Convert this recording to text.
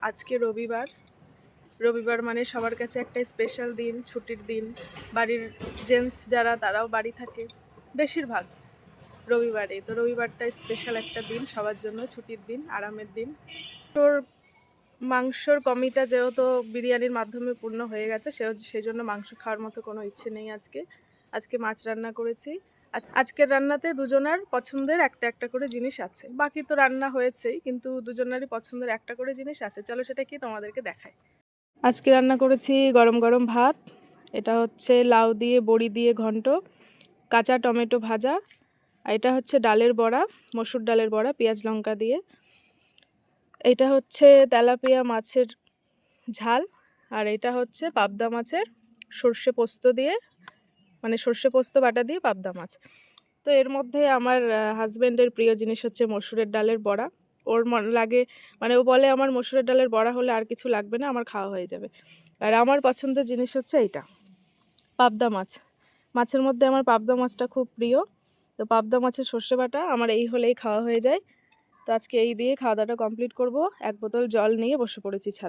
আজকে রবিবার। রবিবার মানে সবার কাছে একটা স্পেশাল দিন, ছুটির দিন। বাড়ির জেন্টস যারা তারাও বাড়ি থাকে বেশিরভাগ রবিবারে। তো রবিবারটা স্পেশাল একটা দিন সবার জন্য, ছুটির দিন, আরামের দিন। তোর মাংসর কমিটা যেহেতু বিরিয়ানির মাধ্যমে পূর্ণ হয়ে গেছে, সেই জন্য মাংস খাওয়ার মতো কোনো ইচ্ছে নেই আজকে। আজকে মাছ রান্না করেছি। আজকের রান্নাতে দুজনার পছন্দের একটা একটা করে জিনিস আছে। বাকি তো রান্না হয়েছেই, কিন্তু দুজনারই পছন্দের একটা করে জিনিস আছে। চলো সেটা কি তোমাদেরকে দেখাই। আজকে রান্না করেছি গরম গরম ভাত। এটা হচ্ছে লাউ দিয়ে বড়ি দিয়ে ঘন্ট, কাঁচা টমেটো ভাজা। আর এটা হচ্ছে ডালের বড়া, মসুর ডালের বড়া পেঁয়াজ লঙ্কা দিয়ে। এটা হচ্ছে তেলাপিয়া মাছের ঝাল। আর এটা হচ্ছে পাবদা মাছের সর্ষে পোস্ত দিয়ে, মানে সর্ষে পোস্ত বাটা দিয়ে পাবদা মাছ। তো এর মধ্যে আমার হাজব্যান্ডের প্রিয় জিনিস হচ্ছে মসুরের ডালের বড়া। ওর লাগে, মানে ও বলে আমার মসুরের ডালের বড়া হলে আর কিছু লাগবে না, আমার খাওয়া হয়ে যাবে। আর আমার পছন্দের জিনিস হচ্ছে এইটা, পাবদা মাছ। মাছের মধ্যে আমার পাবদা মাছটা খুব প্রিয়। তো পাবদা মাছের সর্ষে বাটা আমার এই হলেই খাওয়া হয়ে যায়। তো আজকে এই দিয়ে খাওয়া দাওয়াটা কমপ্লিট করব। এক বোতল জল নিয়ে বসে পড়েছি ছাদে।